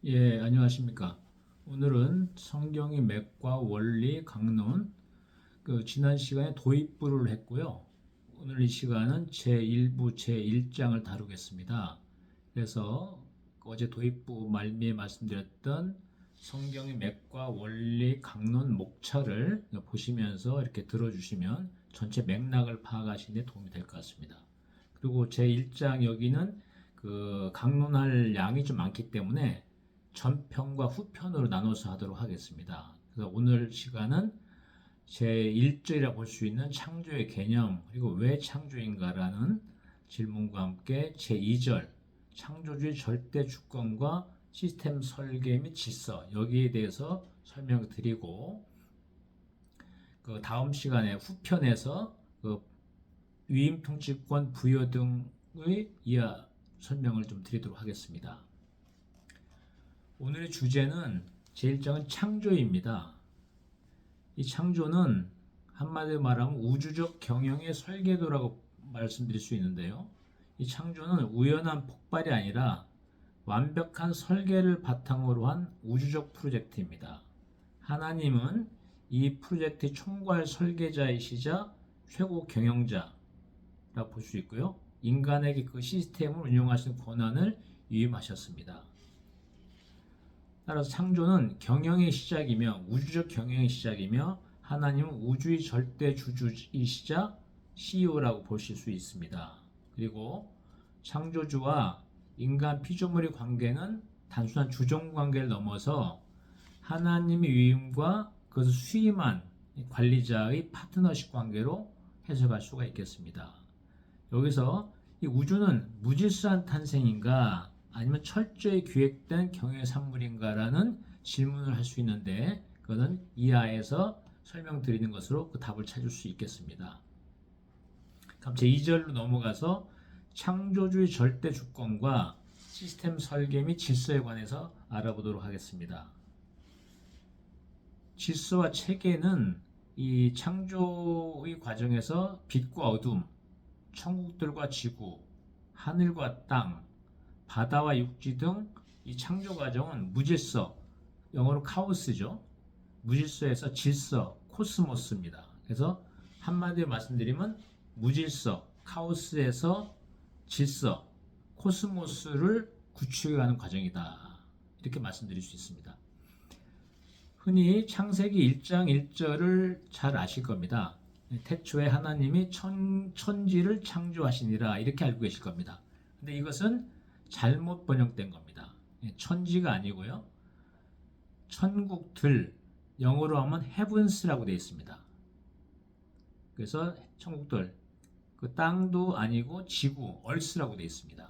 예, 안녕하십니까. 오늘은 성경의 맥과 원리 강론, 지난 시간에 도입부를 했고요. 오늘 이 시간은 제1부 제1장을 다루겠습니다. 그래서 어제 도입부 말미에 말씀드렸던 성경의 맥과 원리 강론 목차를 보시면서 이렇게 들어주시면 전체 맥락을 파악하시는 데 도움이 될 것 같습니다. 그리고 제1장 여기는 강론할 양이 좀 많기 때문에 전편과 후편으로 나눠서 하도록 하겠습니다. 그래서 오늘 시간은 제1절이라 볼 수 있는 창조의 개념, 그리고 왜 창조인가라는 질문과 함께 제2절, 창조주의 절대 주권과 시스템 설계 및 질서, 여기에 대해서 설명을 드리고, 그 다음 시간에 후편에서 위임 통치권 부여 등의 이하 설명을 좀 드리도록 하겠습니다. 오늘의 주제는 제1장은 창조입니다. 이 창조는 한마디로 말하면 우주적 경영의 설계도라고 말씀드릴 수 있는데요. 이 창조는 우연한 폭발이 아니라 완벽한 설계를 바탕으로 한 우주적 프로젝트입니다. 하나님은 이 프로젝트의 총괄 설계자이시자 최고 경영자라고 볼 수 있고요. 인간에게 그 시스템을 운영하시는 권한을 위임하셨습니다. 따라서 창조는 경영의 시작이며 우주적 경영의 시작이며 하나님은 우주의 절대 주주이시자 CEO라고 보실 수 있습니다. 그리고 창조주와 인간 피조물의 관계는 단순한 주종 관계를 넘어서 하나님의 위임과 그것을 수임한 관리자의 파트너십 관계로 해석할 수가 있겠습니다. 여기서 이 우주는 무질서한 탄생인가 아니면 철저히 기획된 경영의 산물인가라는 질문을 할 수 있는데 그것은 이하에서 설명드리는 것으로 그 답을 찾을 수 있겠습니다. 그럼 제2절로 넘어가서 창조주의 절대 주권과 시스템 설계 및 질서에 관해서 알아보도록 하겠습니다. 질서와 체계는 이 창조의 과정에서 빛과 어둠, 천국들과 지구, 하늘과 땅, 바다와 육지 등 이 창조 과정은 무질서, 영어로 카오스죠. 무질서에서 질서, 코스모스입니다. 그래서 한마디로 말씀드리면 무질서, 카오스에서 질서, 코스모스를 구축해가는 과정이다. 이렇게 말씀드릴 수 있습니다. 흔히 창세기 1장 1절을 잘 아실 겁니다. 태초에 하나님이 천지를 창조하시니라 이렇게 알고 계실 겁니다. 근데 이것은 잘못 번역된 겁니다. 천지가 아니고요. 천국들, 영어로 하면 heavens라고 되어 있습니다. 그래서 천국들, 그 땅도 아니고 지구, earth라고 되어 있습니다.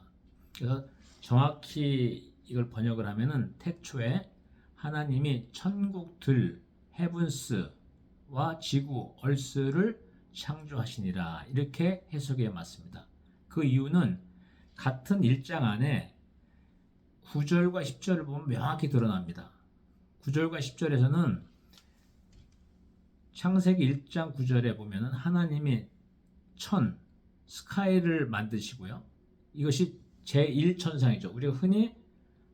그래서 정확히 이걸 번역을 하면은 태초에 하나님이 천국들, heavens와 지구, earth를 창조하시니라 이렇게 해석해 맞습니다. 그 이유는 같은 1장 안에 9절과 10절을 보면 명확히 드러납니다. 9절과 10절에서는 창세기 1장 9절에 보면 하나님이 스카이를 만드시고요. 이것이 제1천상이죠. 우리가 흔히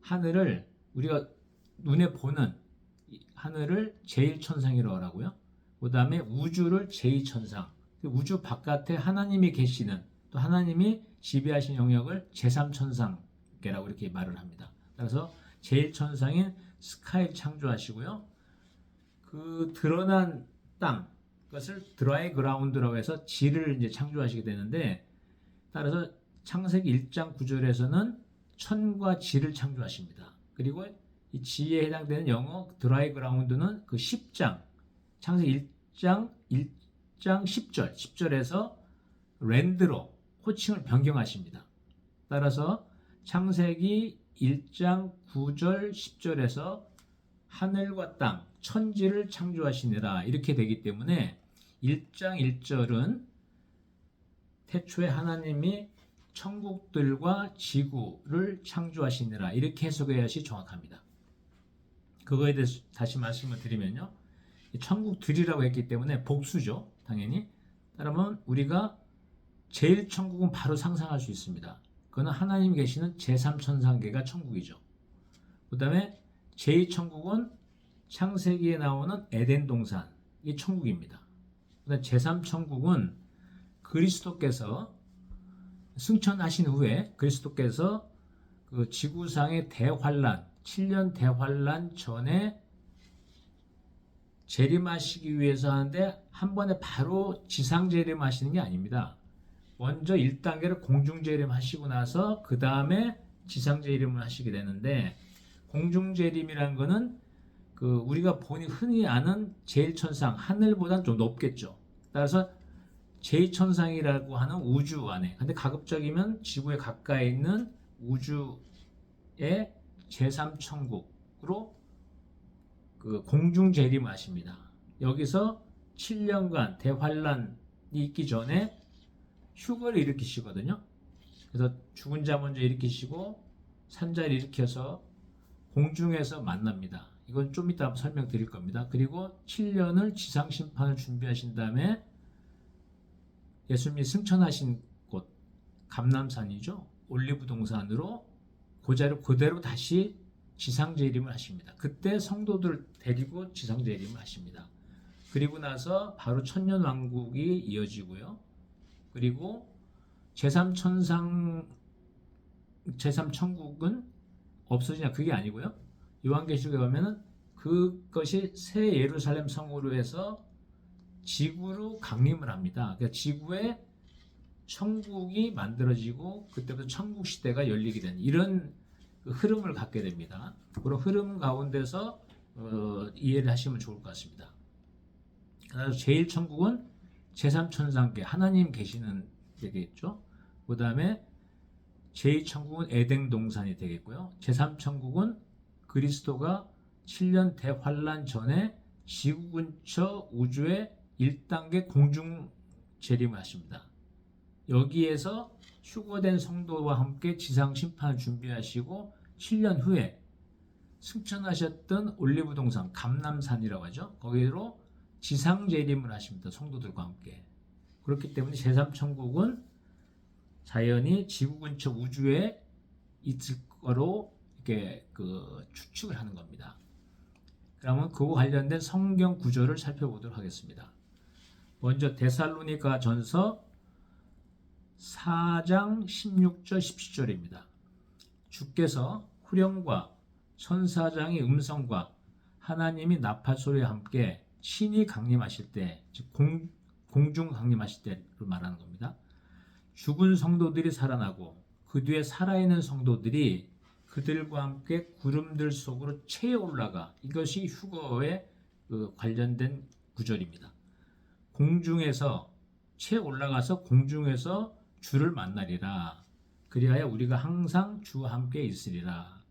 하늘을 우리가 눈에 보는 하늘을 제1천상이라고 하고요. 그 다음에 우주를 제2천상, 우주 바깥에 하나님이 계시는 또 하나님이 지배하신 영역을 제3천상계라고 이렇게 말을 합니다. 따라서 제1천상인 스카이를 창조하시고요. 그 드러난 땅, 그것을 드라이 그라운드라고 해서 지를 이제 창조하시게 되는데 따라서 창세기 1장 9절에서는 천과 지를 창조하십니다. 그리고 이 지에 해당되는 영어 드라이 그라운드는 그 10장, 창세기 1장 10절에서 랜드로 호칭을 변경하십니다. 따라서 창세기 1장 9절 10절에서 하늘과 땅, 천지를 창조하시니라 이렇게 되기 때문에 1장 1절은 태초에 하나님이 천국들과 지구를 창조하시니라 이렇게 해석해야지 정확합니다. 그거에 대해서 다시 말씀을 드리면요. 천국들이라고 했기 때문에 복수죠. 당연히. 그러면 우리가 제일 천국은 바로 상상할 수 있습니다. 그거는 하나님 계시는 제3천상계가 천국이죠. 그 다음에 제2천국은 창세기에 나오는 에덴 동산, 이 천국입니다. 그 다음에 제3천국은 그리스도께서 승천하신 후에 그리스도께서 그 지구상의 대환란, 7년 대환란 전에 재림하시기 위해서 하는데 한 번에 바로 지상 재림하시는 게 아닙니다. 먼저 1단계를 공중 재림하시고 나서 그 다음에 지상 재림을 하시게 되는데, 공중 재림이라는 거는 그 우리가 흔히 아는 제1천상, 하늘보다는 좀 높겠죠. 따라서 제2천상이라고 하는 우주 안에, 근데 가급적이면 지구에 가까이 있는 우주의 제3천국으로 그 공중 재림을 하십니다. 여기서 7년간 대환란이 있기 전에 휴거를 일으키시거든요. 그래서 죽은 자 먼저 일으키시고 산자를 일으켜서 공중에서 만납니다. 이건 좀 이따 설명드릴 겁니다. 그리고 7년을 지상심판을 준비하신 다음에 예수님이 승천하신 곳 감람산이죠. 올리브 동산으로 그 자리로 그대로 다시 지상재림을 하십니다. 그때 성도들 데리고 지상재림을 하십니다. 그리고 나서 바로 천년왕국이 이어지고요. 그리고 제3천국은 없어지냐, 그게 아니고요. 요한계시록에 보면은 그것이 새 예루살렘 성으로 해서 지구로 강림을 합니다. 그러니까 지구에 천국이 만들어지고 그때부터 천국 시대가 열리게 된 이런 그 흐름을 갖게 됩니다. 그런 흐름 가운데서 이해를 하시면 좋을 것 같습니다. 그래서 제1천국은 제3천상계 하나님 계시는 되겠죠. 그 다음에 제2천국은 에덴 동산이 되겠고요. 제3천국은 그리스도가 7년 대환란 전에 지구 근처 우주의 1단계 공중 재림을 하십니다. 여기에서 휴거된 성도와 함께 지상 심판을 준비하시고 7년 후에 승천하셨던 올리브 동산 감람산이라고 하죠. 거기로 지상 재림을 하십니다. 성도들과 함께. 그렇기 때문에 제3천국은 자연히 지구 근처 우주에 있을 거로 이렇게 추측을 하는 겁니다. 그러면 그와 관련된 성경 구절을 살펴보도록 하겠습니다. 먼저 데살로니가 전서 4장 16절 17절입니다. 주께서 후령과 천사장의 음성과 하나님이 나팔소리와 함께 신이 강림하실 때, 즉 공중 강림하실 때를 말하는 겁니다. 죽은 성도들이 살아나고 그 뒤에 살아있는 성도들이 그들과 함께 구름들 속으로 채에 올라가, 이것이 휴거에 관련된 구절입니다. 공중에서 채에 올라가서 공중에서 주를 만나리라. 그리하여 우리가 항상 주와 함께 있으리라.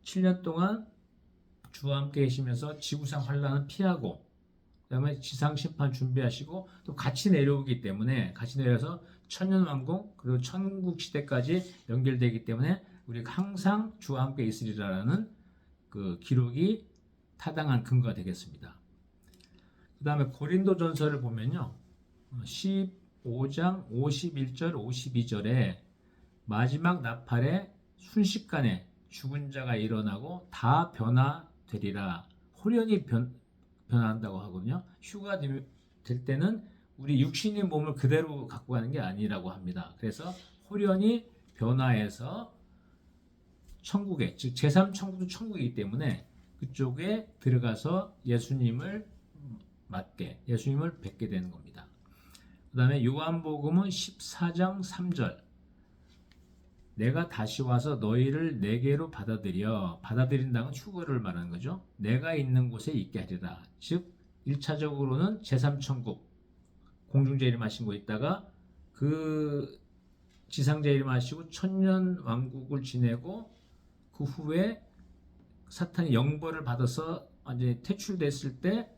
7년 동안 주와 함께 계시면서 지구상 환란은 피하고, 그 다음에 지상 심판 준비하시고 또 같이 내려오기 때문에, 같이 내려서 천년왕국 그리고 천국 시대까지 연결되기 때문에 우리가 항상 주와 함께 있으리라는 그 기록이 타당한 근거가 되겠습니다. 그 다음에 고린도전서를 보면요, 15장 51절 52절에 마지막 나팔에 순식간에 죽은 자가 일어나고 다 변화되리라, 홀연히 변화한다고 하거든요. 휴가 될 때는 우리 육신의 몸을 그대로 갖고 가는 게 아니라고 합니다. 그래서 홀연히 변화해서 천국에, 즉 제3천국도 천국이기 때문에 그쪽에 들어가서 예수님을 뵙게 되는 겁니다. 그 다음에 요한복음은 14장 3절, 내가 다시 와서 너희를 내게로 받아들인다는 휴거를 말하는 거죠. 내가 있는 곳에 있게 하리라. 즉 1차적으로는 제3천국 공중재림하신 곳에 있다가 그 지상재림하시고 천년왕국을 지내고 그 후에 사탄이 영벌을 받아서 완전히 퇴출됐을 때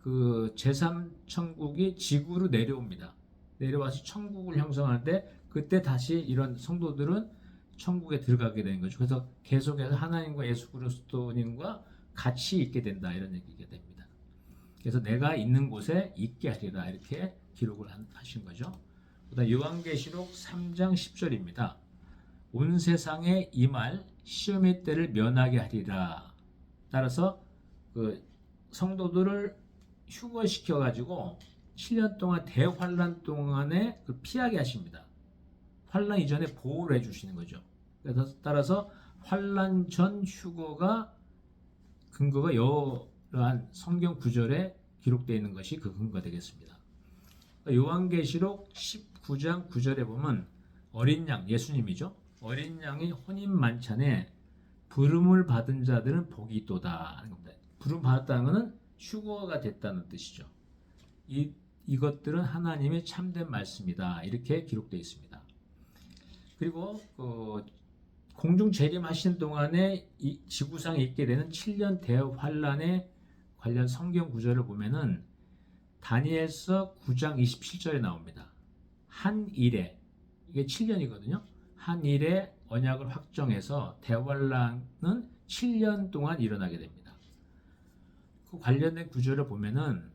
그 제3천국이 지구로 내려옵니다. 내려와서 천국을 형성하는데 그때 다시 이런 성도들은 천국에 들어가게 되는 거죠. 그래서 계속해서 하나님과 예수 그리스도님과 같이 있게 된다, 이런 얘기가 됩니다. 그래서 내가 있는 곳에 있게 하리라, 이렇게 기록을 하신 거죠. 그다음 요한계시록 3장 10절입니다. 온 세상에 임할 시험의 때를 면하게 하리라. 따라서 그 성도들을 휴거시켜 가지고 7년 동안 대환란 동안에 피하게 하십니다. 환란 이전에 보호를 해주시는 거죠. 그래서 따라서 환란 전 휴거가 근거가 이러한 성경 구절에 기록되어 있는 것이 그 근거가 되겠습니다. 요한계시록 19장 9절에 보면 어린 양, 예수님이죠. 어린 양이 혼인 만찬에 부름을 받은 자들은 복이 있도다 하는 겁니다. 부름 받았다는 것은 휴거가 됐다는 뜻이죠. 이것들은 하나님의 참된 말씀이다. 이렇게 기록되어 있습니다. 그리고 공중 재림하신 동안에 이 지구상에 있게 되는 7년 대환란에 관련 성경 구절을 보면은 다니엘서 9장 27절에 나옵니다. 한 일에, 이게 7년이거든요. 한 일에 언약을 확정해서 대환란은 7년 동안 일어나게 됩니다. 그 관련된 구절을 보면은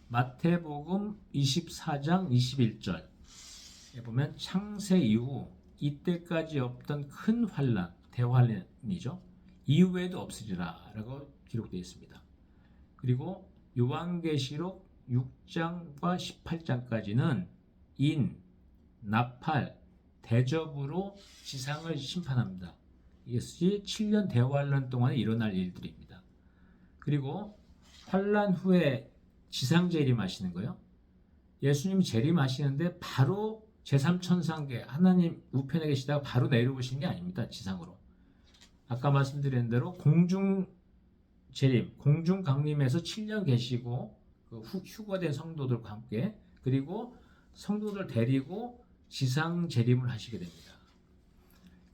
마태복음 24장 21절에 보면 창세 이후 이때까지 없던 큰 환란, 대환란이죠. 이후에도 없으리라 라고 기록되어 있습니다. 그리고 요한계시록 6장과 18장까지는 인, 나팔, 대접으로 지상을 심판합니다. 이것이 7년 대환란 동안에 일어날 일들입니다. 그리고 환란 후에 지상 재림하시는 거예요. 예수님이 재림하시는데 바로 제3천상계 하나님 우편에 계시다가 바로 내려오신 게 아닙니다. 지상으로. 아까 말씀드린 대로 공중 재림, 공중 강림에서 7년 계시고 휴거된 성도들과 함께 그리고 성도들 데리고 지상 재림을 하시게 됩니다.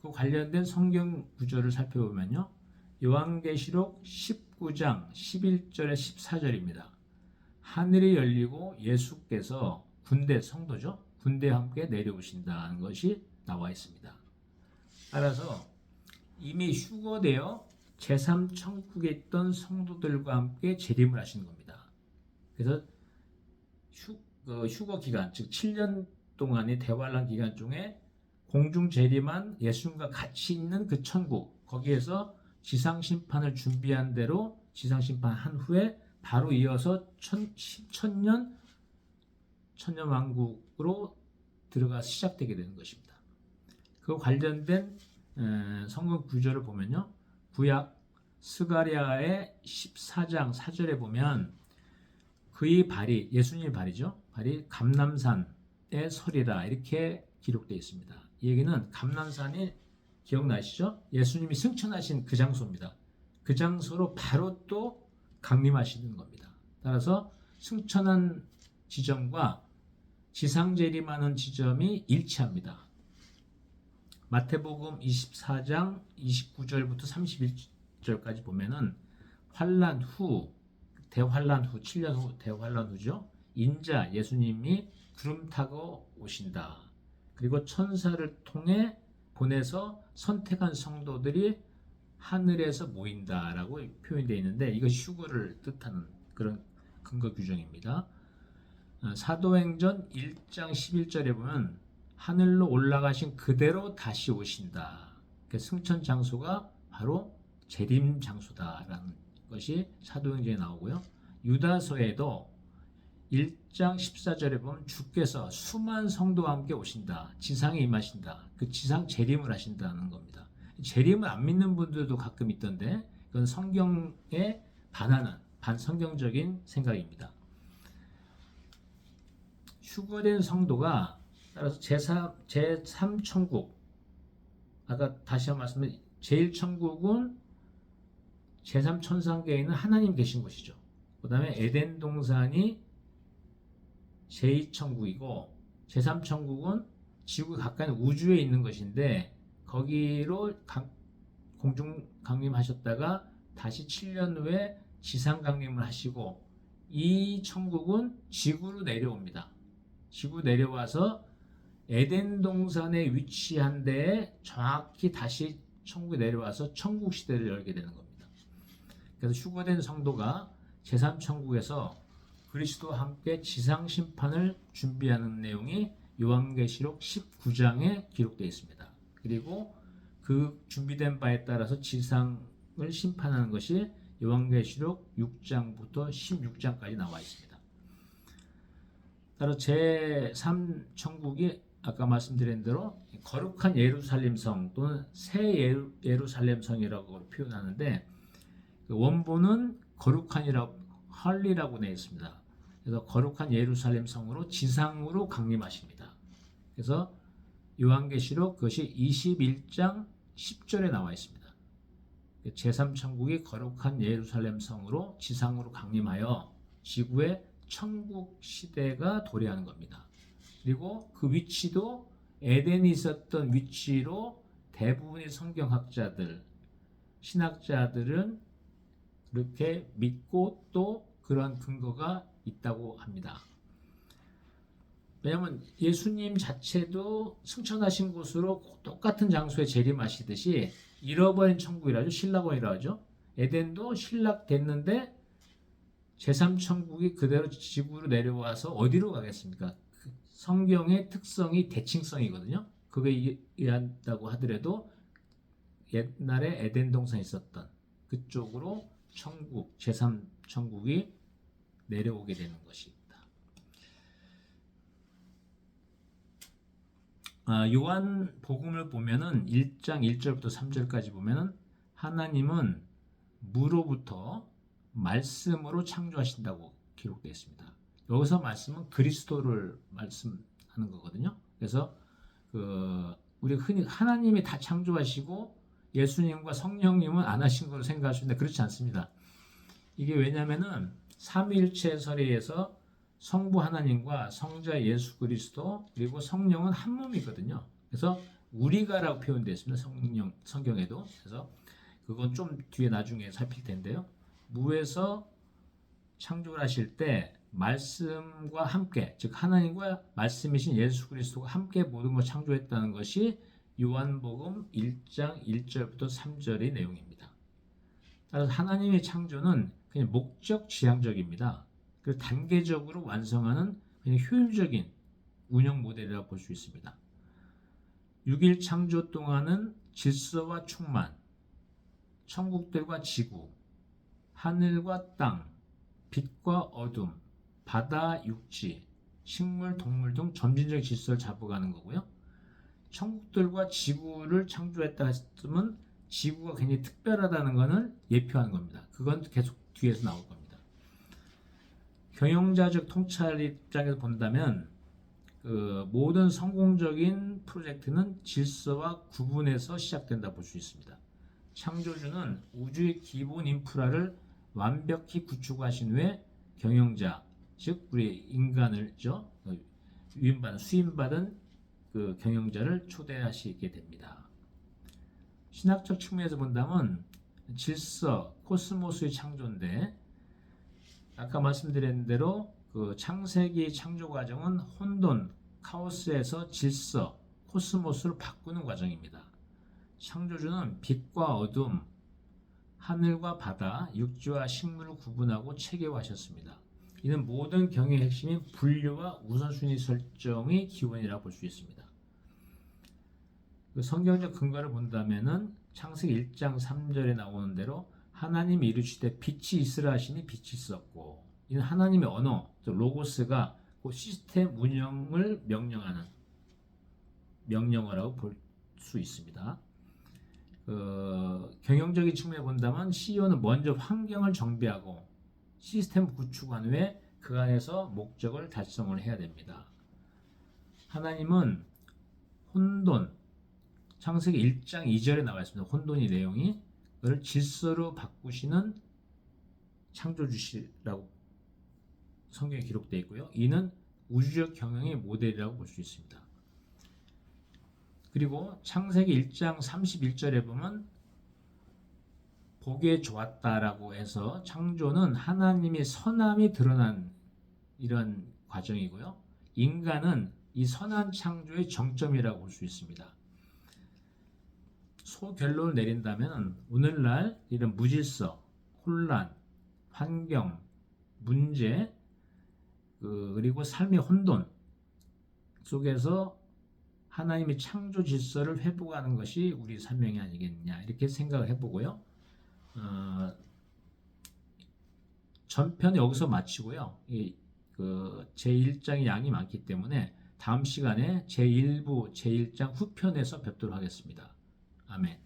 그 관련된 성경 구절을 살펴보면요. 요한계시록 19장 11절에 14절입니다. 하늘이 열리고 예수께서 군대, 성도죠. 군대와 함께 내려오신다는 것이 나와 있습니다. 따라서 이미 휴거되어 제3천국에 있던 성도들과 함께 재림을 하시는 겁니다. 그래서 휴거 기간, 즉 7년 동안의 대환란 기간 중에 공중 재림한 예수님과 같이 있는 그 천국, 거기에서 지상 심판을 준비한 대로 지상 심판한 후에 바로 이어서 천년왕국으로 들어가서 시작되게 되는 것입니다. 그 관련된 성경 구절을 보면요. 구약 스가랴의 14장 4절에 보면 그의 발이, 예수님의 발이죠. 발이 감람산에 서리라 이렇게 기록되어 있습니다. 이 얘기는 감람산이 기억나시죠? 예수님이 승천하신 그 장소입니다. 그 장소로 바로 또 강림하시는 겁니다. 따라서 승천한 지점과 지상 재림하는 지점이 일치합니다. 마태복음 24장 29절부터 31절까지 보면은 환란 후, 대환란 후, 7년 후 대환란 후죠. 인자 예수님이 구름 타고 오신다. 그리고 천사를 통해 보내서 선택한 성도들이 하늘에서 모인다라고 표현되어 있는데 이것이 휴거를 뜻하는 그런 근거 규정입니다. 사도행전 1장 11절에 보면 하늘로 올라가신 그대로 다시 오신다. 승천 장소가 바로 재림 장소다라는 것이 사도행전에 나오고요. 유다서에도 1장 14절에 보면 주께서 수만 성도와 함께 오신다. 지상에 임하신다. 그 지상 재림을 하신다는 겁니다. 재림을 안 믿는 분들도 가끔 있던데 그건 성경에 반하는 반성경적인 생각입니다. 휴거된 성도가 따라서 제3천국 아까 다시 한번 말씀드린 제1천국은 제3천상계에 있는 하나님 계신 곳이죠. 그 다음에 에덴 동산이 제2천국이고 제3천국은 지구 가까이 우주에 있는 것인데 거기로 공중 강림하셨다가 다시 7년 후에 지상 강림을 하시고 이 천국은 지구로 내려옵니다. 지구 내려와서 에덴 동산에 위치한 데에 정확히 다시 천국에 내려와서 천국 시대를 열게 되는 겁니다. 그래서 휴거된 성도가 제3천국에서 그리스도와 함께 지상 심판을 준비하는 내용이 요한계시록 19장에 기록되어 있습니다. 그리고 그 준비된 바에 따라서 지상을 심판하는 것이 요한계시록 6장부터 16장까지 나와 있습니다. 따로 제3천국이 아까 말씀드린 대로 거룩한 예루살렘 성 또는 새 예루살렘 성이라고 표현하는데, 원본은 거룩한이라고 헐리라고 되어 있습니다. 그래서 거룩한 예루살렘 성으로 지상으로 강림하십니다. 그래서 요한계시록 그것이 21장 10절에 나와 있습니다. 제3천국이 거룩한 예루살렘 성으로 지상으로 강림하여 지구의 천국 시대가 도래하는 겁니다. 그리고 그 위치도 에덴이 있었던 위치로 대부분의 성경학자들, 신학자들은 그렇게 믿고 또 그런 근거가 있다고 합니다. 왜냐하면 예수님 자체도 승천하신 곳으로 똑같은 장소에 재림하시듯이 잃어버린 천국이라죠. 신락원이라고 하죠. 에덴도 신락됐는데 제3천국이 그대로 지구로 내려와서 어디로 가겠습니까? 성경의 특성이 대칭성이거든요. 그거에 의한다고 하더라도 옛날에 에덴 동산에 있었던 그쪽으로 천국, 제3천국이 내려오게 되는 것입니다. 요한 복음을 보면은 1장 1절부터 3절까지 보면은 하나님은 무로부터 말씀으로 창조하신다고 기록되어 있습니다. 여기서 말씀은 그리스도를 말씀하는 거거든요. 그래서 우리 흔히 하나님이 다 창조하시고 예수님과 성령님은 안 하신 걸로 생각할 수 있는데 그렇지 않습니다. 이게 왜냐면은 삼위일체 설에서 성부 하나님과 성자 예수 그리스도 그리고 성령은 한 몸이거든요. 그래서 우리가라고 표현되어 있습니다. 성경에도. 그래서 그건 좀 뒤에 나중에 살필 텐데요. 무에서 창조를 하실 때 말씀과 함께, 즉 하나님과 말씀이신 예수 그리스도가 함께 모든 걸 창조했다는 것이 요한복음 1장 1절부터 3절의 내용입니다. 따라서 하나님의 창조는 그냥 목적 지향적입니다. 그 단계적으로 완성하는 그냥 효율적인 운영 모델이라고 볼 수 있습니다. 6일 창조 동안은 질서와 충만, 천국들과 지구, 하늘과 땅, 빛과 어둠, 바다, 육지, 식물, 동물 등 점진적 질서를 잡아가는 거고요. 천국들과 지구를 창조했다 했으면 지구가 굉장히 특별하다는 것을 예표하는 겁니다. 그건 계속 뒤에서 나올 겁니다. 경영자적 통찰 입장에서 본다면 모든 성공적인 프로젝트는 질서와 구분에서 시작된다 볼 수 있습니다. 창조주는 우주의 기본 인프라를 완벽히 구축하신 후에 경영자, 즉 우리 인간을 수임받은 그 경영자를 초대하시게 됩니다. 신학적 측면에서 본다면 질서, 코스모스의 창조인데 아까 말씀드린 대로 그 창세기 창조 과정은 혼돈, 카오스에서 질서, 코스모스로 바꾸는 과정입니다. 창조주는 빛과 어둠, 하늘과 바다, 육지와 식물을 구분하고 체계화하셨습니다. 이는 모든 경영의 핵심인 분류와 우선순위 설정의 기원이라고 볼 수 있습니다. 그 성경적 근거를 본다면은 창세기 1장 3절에 나오는 대로 하나님이 이르시되 빛이 있으라 하시니 빛이 있었고, 이는 하나님의 언어, 로고스가 그 시스템 운영을 명령하는 명령어라고 볼 수 있습니다. 경영적인 측면에 본다면 CEO는 먼저 환경을 정비하고 시스템 구축한 후에 그 안에서 목적을 달성을 해야 됩니다. 하나님은 혼돈, 창세기 1장 2절에 나와 있습니다. 혼돈의 내용이 그걸 질서로 바꾸시는 창조주시라고 성경에 기록되어 있고요. 이는 우주적 경영의 모델이라고 볼 수 있습니다. 그리고 창세기 1장 31절에 보면 보기에 좋았다라고 해서 창조는 하나님의 선함이 드러난 이런 과정이고요. 인간은 이 선한 창조의 정점이라고 볼 수 있습니다. 소결론을 내린다면 오늘날 이런 무질서, 혼란, 환경, 문제, 그리고 삶의 혼돈 속에서 하나님의 창조 질서를 회복하는 것이 우리 사명이 아니겠느냐 이렇게 생각을 해보고요. 전편 여기서 마치고요. 제1장의 양이 많기 때문에 다음 시간에 제1부 제1장 후편에서 뵙도록 하겠습니다. 아멘.